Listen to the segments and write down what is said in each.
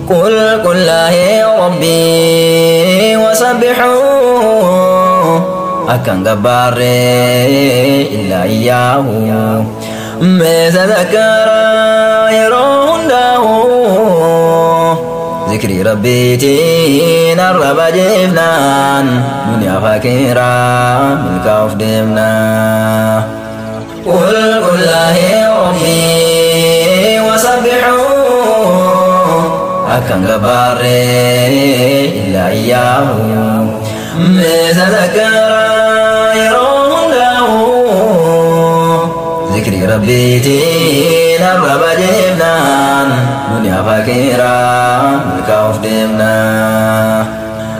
قل لا ربي وسبحوه أكن جبار إلا إياه ما تذكر يرون له ذكري ربي تين الرب جفنان دنيا فكيرا ملك أفدمنا قل لا ربي وسبحوه أكن جبار إلا إياه ما تذكر يرون له ذكري ربي تين الرب جفنان دنيا فكيرا ملك أفدمنا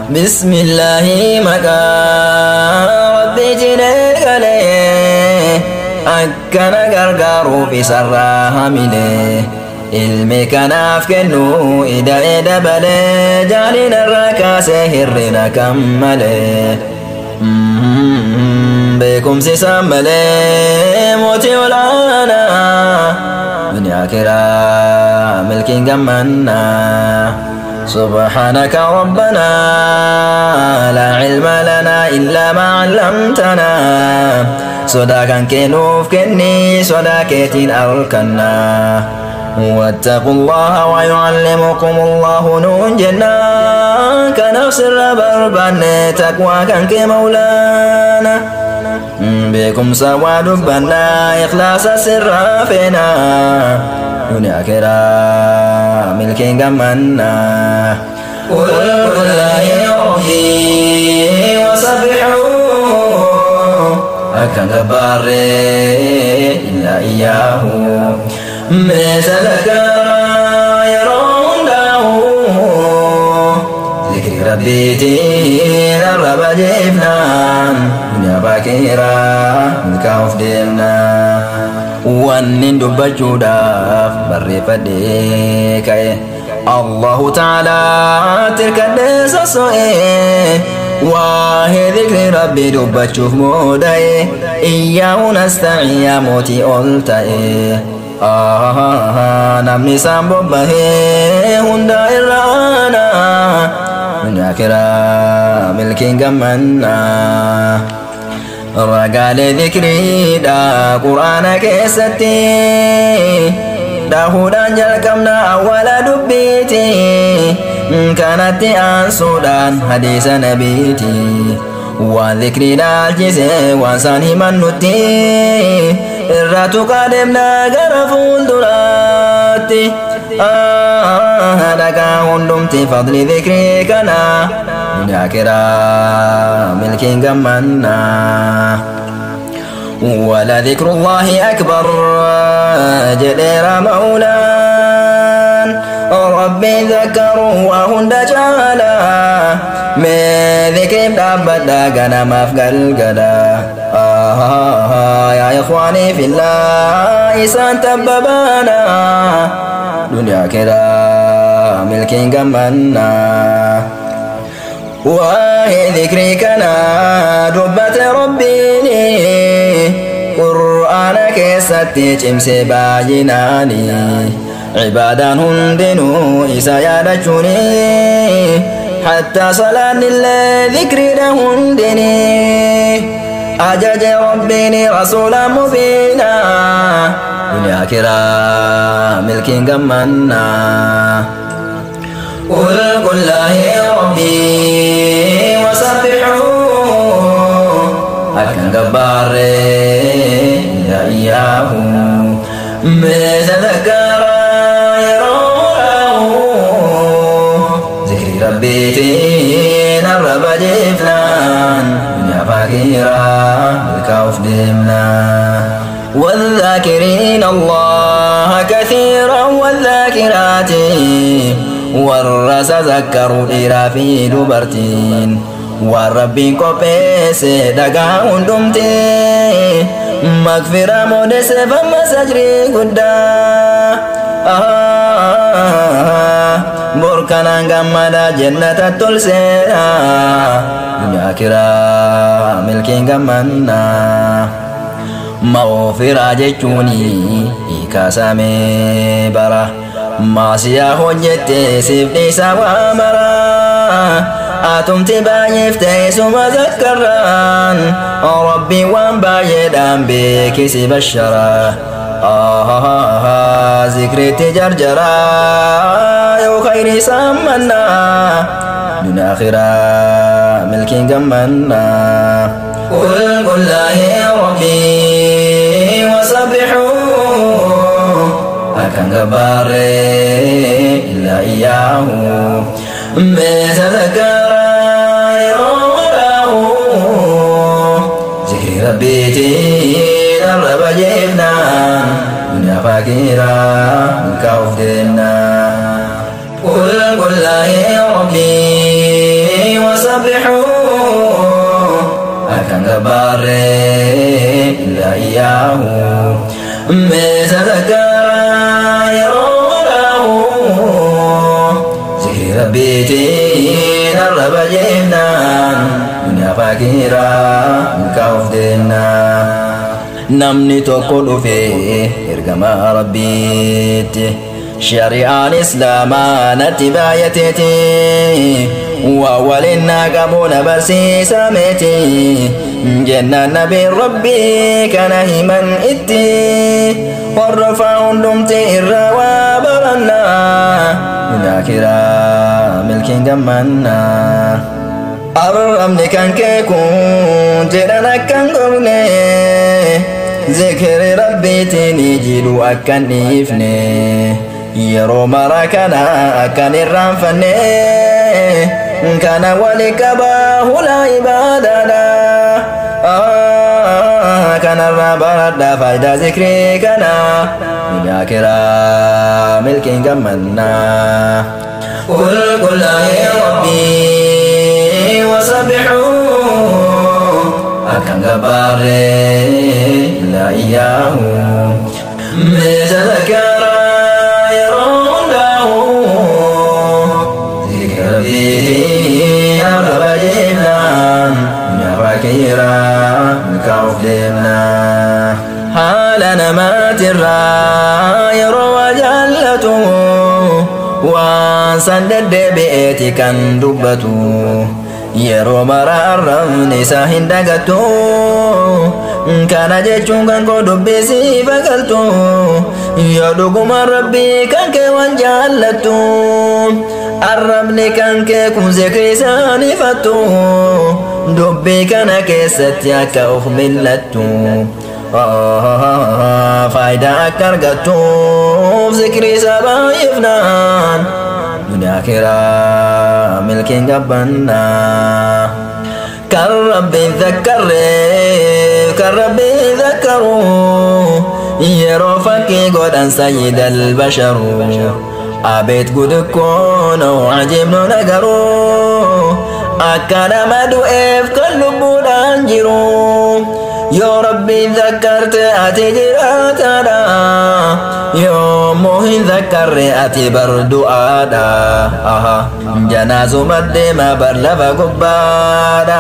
بسم الله مكا ربي جنيك ليه أكنا غرغارو في سراها مليه ilmi kanaaf kennu ida bale jaalina irraa kaasee hirrina kan malee beekumsi isaan malee mootii olaanaa duniyaa kiraa milkiin gammannaa سبحانك ربنا لا علم لنا إلا ما علمتنا صداقا كنوف كني صداقتين أركنا واتقوا الله ويعلمكم الله نون جنة كنفس الربربان تقوى كنك مولانا بكم سوى دبنا إخلاص السر فينا دنيا كرا ملكين جمنا قل لا ربي وسبحوه أكن جبار إلا إياه مثل كرا يرون له ذكر ربي تين الرب جفنان دنيا باكيرا ملك أفدمنا وأن دبجو داف بري فديكي الله تعالى تلك الناس الصئي وهي ذكر ربي دبجو مودي إياه نستعي يا موتي ألتئي namni isaan bobbahee hunda irraana duniyaa kiraa milkiin gammannaa ragaalee dhikriidha quraana keessatti dahuudhaan jalqabna awwala dubbiiti kanatti aansuudhaan hadiisa nabiiti waan dhikriidha alchise waan san himannutti irratu qaademna gara fuulduraatti dhagaa hundumti fadli dhikrii kana duniyaa kiraa milkiin gammannaa wala dhikrullahi akbar jedheera maulaan rabbi dhakkaru waa hunda caala mee dhikriif dhaabbadha ganamaaf galgala يا إخواني في الله إسان تببانا دنيا كده ملكين جمنا وهي ذكري كنا دبت ربيني قرآنك ستي جمسي باجناني عبادا هندنو إسا يادجوني حتى صلاة للذكر هندني أجج ربيني رسولا مبينا دنيا كرا ملكين جمنا قل لا ربي وسبحوه أكن جبار إلا إياه مثل كرا يرونه ذكر ربي تين الرب جفنان فقيرا بك أفدمنا والذاكرين الله كثيرا والذاكرات والرس ذكروا إلى في دبرتين والرب قبيس دقا هندمتي مغفرة مدس فما سجري قدا بركنا غمدا جنة التلسينا دنيا كرا ملكين غمنا مغفرة جتوني إيكاسامي برا maasiyaa hojjette sifdhiisa waa maraa atumti baay'iftee suma zakkarraan rabbii waan baay'eedhaan beekisi basharaa zikritti jarjaraa yoo khayri sammannaa dunya akhiraa milkiin gammannaa qul laa ya rabbii wasabbihuu akan gabaare illa iyyahu metadhakkara yeroo zikri rabbiitiin arraba jennaan dunya fakiraa kaa'uuf deemnaa qul laa ya rabbii wasabbihuu akan gabaare illa iyyahu metadhakkara yeroo zikri rabbiitiin arraba jennaan dunya fakiraa kaa'uuf deemnaa namni tokko dhufee ergamaa rabbiitti shari'aan islaamaa natti baay'ateeti waliin qabuuna barsiisameeti jennaan nabiin rabbii kana himan itti hordofaa hundumti irra waa barannaa dunya akhiraa milkiin gammannaa arrabni kan kee kun jedhan akkan gogne zikri rabbiitiin jilu akkan dhiifne yeroo mara kana akkan irraanfanne kana wali qabaa hulaa ibaadaadha kanarraa baradhaa faayidaa zikrii kana dunya akhiraa milkiin gammannaa qul laa ya rabbii wasabbihuu akan gabaare illa iyyahu metadhakkara yeroo hundaa'u zikri rabbiitiin arraba jennaan dunya fakiraa kaa'uuf deemnaa haala namaatirraa yeroo waa jaallatu waan san deddeebi'eeti kan dubbatu yeroo mara arrabni isaa hin dagattu kana jechuun kan koo dubbisii fagaltu yoo dhuguma rabbii kan kee waan jaallattu arrabni kan kee kun zikri isaan ifattu dubbii kana keessatti akka of millattu faayidaa akka argattuuf zikri isaa baay'ifnaan dunya akhiraa milkiin gabbannaa kan rabbi dhakkaru yeroo fakkii godhan sayyidal basharu abeet gudukkoon ajibnu nagaru akka nama du'eef kan lubbuudhaan jiru yoo rabbi dhakkarte ati jiraataadha yoommoo hin dhakkarre ati bar du'aadha janaazuma deema bar lafa gubbaadha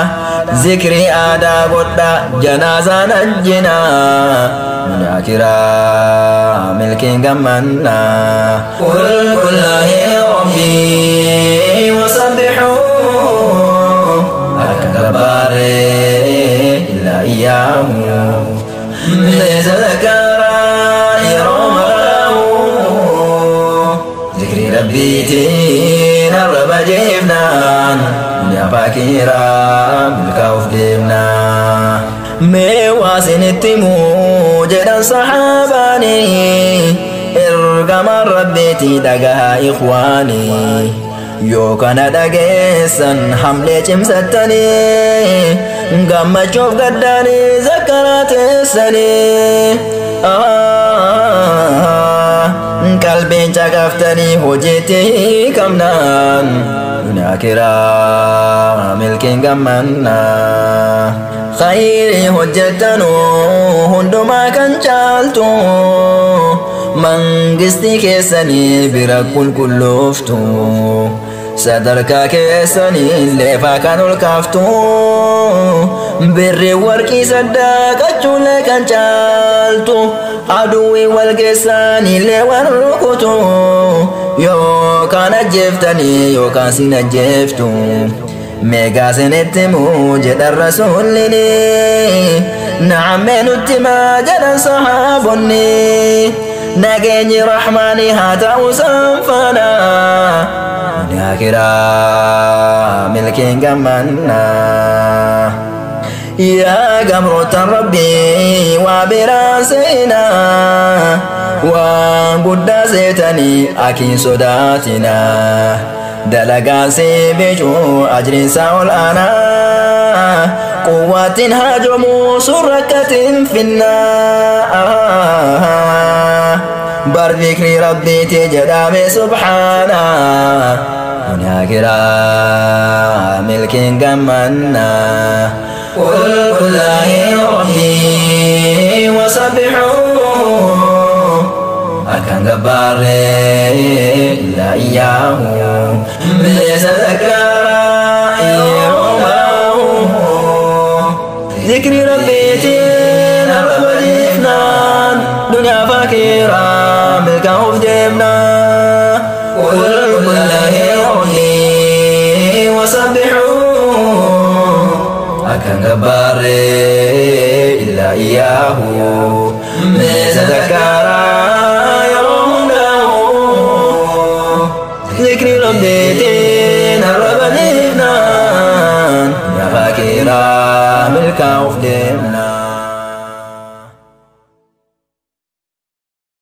zikri aadaa godha janaazaan ajjina dunya akhiraa milkiin gammannaa qul laa ya rabbii wasabbihuu akan gabaare illa iyyahu metadhakkara yeroo maraa'u zikri rabbiitiin arraba jennaan dunya fakiraa milkaa'uuf deemnaa mee waasinitti muu jedhan saxaabaanii ergamaan rabbiitii dhagahaa ikhwaanii yoo kana dhageessan hamlee cimsattanii gammachuuf gaddaanii zakkaraa teessanii qalbiin caqaftanii hojiitti hiikamnaan dunya akhiraa milkiin gammannaa khayrii hojjettanuu hundumaa kan caaltu mangistii keessanii bira qulqullooftu sadarkaa keessanii leefaa kan ol kaaftu birri warqii saddaqachuulee kan caaltu عدوي والقساني اللي ورقتو يو كان جفتني يو كان سنجفتو ميقا سنتمو جد الرسول لي نعم نتما جد صحابني ناقيني رحماني هاتا وسنفنا ناكرا ملكين قمنا يا قمرة ربي وبراسنا وقد زيتني أكين صداتنا دلقا سيبجو أجر ساول أنا قوة هاجم سركة في النار بر ذكر ربي تجرام سبحانه هناك ملك قمنا قل الله ربي وسبحوه أكن جبار إلا إياه ليس ذكر ذكر ربي تين الفنان دنيا فكيرة ملكه في جيبنا قل الله ربي وسبحوه أكن جبار إلا إياه ليس ذكر ذكر